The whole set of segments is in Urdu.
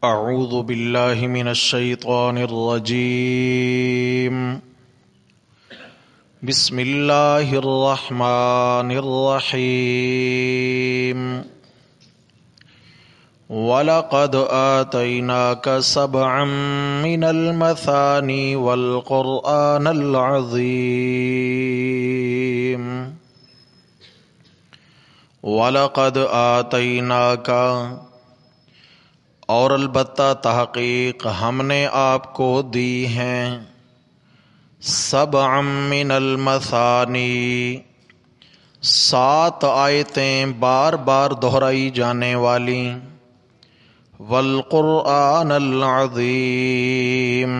اعوذ باللہ من الشیطان الرجیم بسم اللہ الرحمن الرحیم وَلَقَدْ آتَيْنَاكَ سَبْعًا مِنَ الْمَثَانِي وَالْقُرْآنَ الْعَظِيمَ وَلَقَدْ آتَيْنَاكَ اور البتہ تحقیق ہم نے آپ کو دی ہیں سبعا من المثانی 7 آیتیں بار بار دہرائی جانے والی والقرآن العظیم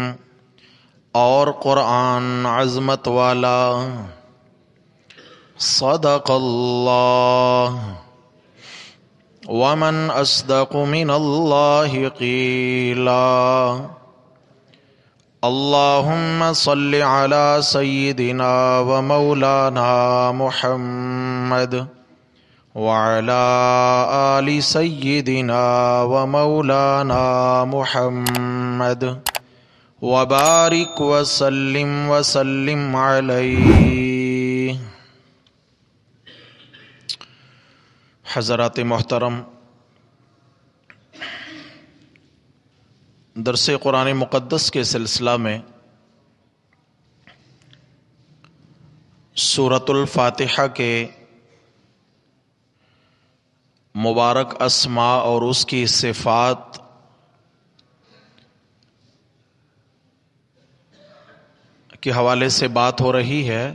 اور قرآن عظمت والا صدق اللہ ومن اصدق من اللہ قیلا اللہم صل علی سیدنا و مولانا محمد وعلی آل سیدنا و مولانا محمد وبارک وسلم علیہ۔ حضرات محترم، درس قرآن مقدس کے سلسلہ میں سورۃ الفاتحہ کے مبارک اسماء اور اس کی صفات کے حوالے سے بات ہو رہی ہے۔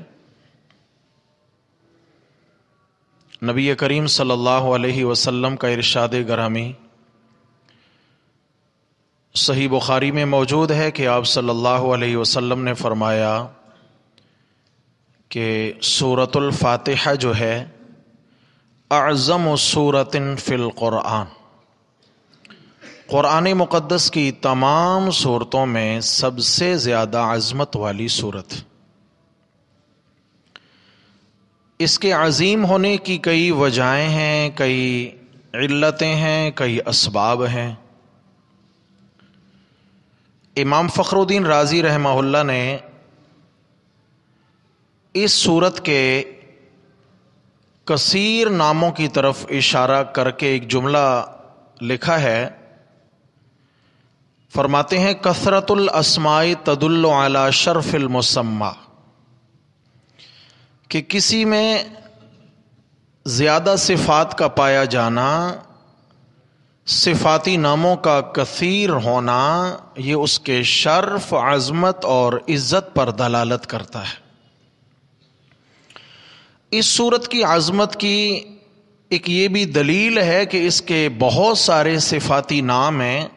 نبی کریم صلی اللہ علیہ وسلم کا ارشاد گرامی صحیح بخاری میں موجود ہے کہ آپ صلی اللہ علیہ وسلم نے فرمایا کہ سورۃ الفاتحہ جو ہے اعظم سورۃ فی القرآن، قرآن مقدس کی تمام سورتوں میں سب سے زیادہ عظمت والی سورت۔ اس کے عظیم ہونے کی کئی وجہیں ہیں، کئی علتیں ہیں، کئی اسباب ہیں۔ امام فخر الدین رازی رحمہ اللہ نے اس سورت کے کثیر ناموں کی طرف اشارہ کر کے ایک جملہ لکھا ہے، فرماتے ہیں کثرت الاسماء تدل علی شرف المسمى، کہ کسی میں زیادہ صفات کا پایا جانا، صفاتی ناموں کا کثیر ہونا، یہ اس کے شرف، عظمت اور عزت پر دلالت کرتا ہے۔ اس صورت کی عظمت کی ایک یہ بھی دلیل ہے کہ اس کے بہت سارے صفاتی نام ہیں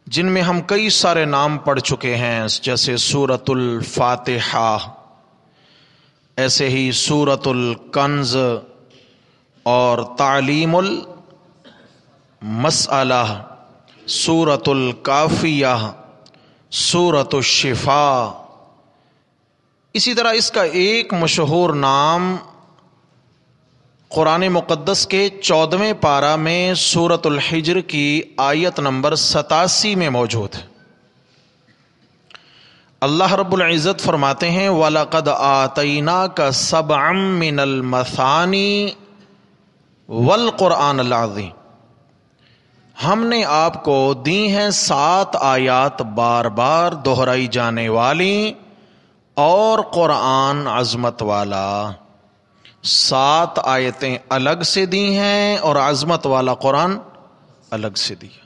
جن میں ہم کئی سارے نام پڑھ چکے ہیں، جیسے سورۃ الفاتحہ، ایسے ہی سورۃ الکنز اور تعلیم المسئلہ، سورۃ الکافیہ، سورۃ الشفاء۔ اسی طرح اس کا ایک مشہور نام قرآن مقدس کے 14ویں پارہ میں سورۃ الحجر کی آیت نمبر 87 میں موجود ہے۔ اللہ رب العزت فرماتے ہیں وَلَقَدْ آتَيْنَاكَ سَبْعًا مِّنَ الْمَثَانِي وَالْقُرْآنَ الْعَظِيمِ، ہم نے آپ کو دی ہیں 7 آیات بار بار دہرائی جانے والی اور قرآن عظمت والا۔ 7 آیتیں الگ سے دی ہیں اور عظمت والا قرآن الگ سے دی ہے۔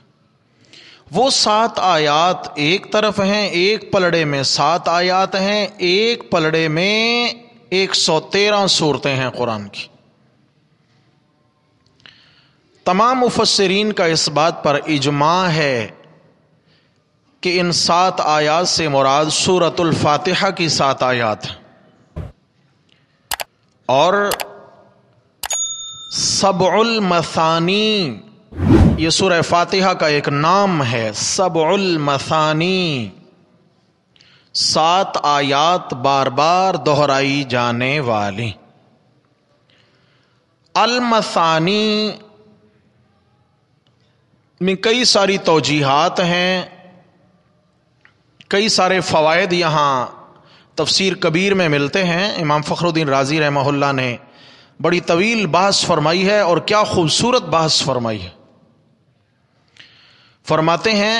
وہ 7 آیات ایک طرف ہیں، ایک پلڑے میں 7 آیات ہیں، ایک پلڑے میں 113 سورتیں ہیں قرآن کی۔ تمام مفسرین کا اس بات پر اجماع ہے کہ ان 7 آیات سے مراد سورۃ الفاتحہ کی 7 آیات ہیں، اور سبع المثانی یہ سورہ فاتحہ کا ایک نام ہے، سبع المثانی، 7 آیات بار بار دہرائی جانے والی۔ المثانی میں کئی ساری توجیحات ہیں، کئی سارے فوائد یہاں تفسیر کبیر میں ملتے ہیں۔ امام فخر الدین رازی رحمہ اللہ نے بڑی طویل بحث فرمائی ہے، اور کیا خوبصورت بحث فرمائی ہے۔ فرماتے ہیں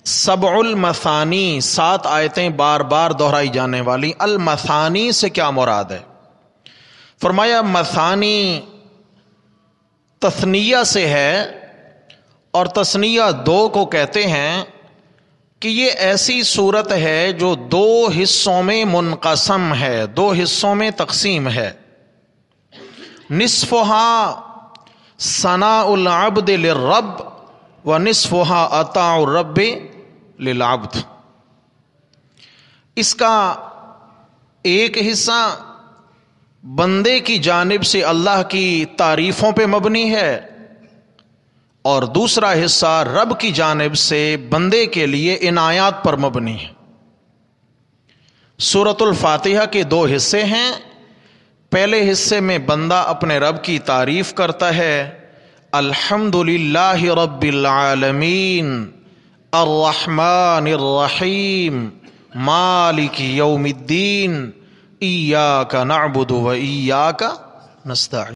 سبع المثانی، 7 آیتیں بار بار دہرائی جانے والی۔ المثانی سے کیا مراد ہے؟ فرمایا مثانی تثنیہ سے ہے، اور تثنیہ 2 کو کہتے ہیں کہ یہ ایسی صورت ہے جو 2 حصوں میں منقسم ہے، 2 حصوں میں تقسیم ہے۔ نصفها ثناء العبد للرب ونصفها عطاء الرب للعبد۔ اس کا ایک حصہ بندے کی جانب سے اللہ کی تعریفوں پہ مبنی ہے، اور دوسرا حصہ رب کی جانب سے بندے کے لیے عنایات پر مبنی ہے۔ سورۃ الفاتحہ کے 2 حصے ہیں۔ پہلے حصے میں بندہ اپنے رب کی تعریف کرتا ہے، الحمدللہ رب العالمین الرحمن الرحیم مالک یوم الدین ایاک نعبد و ایاک نستعین۔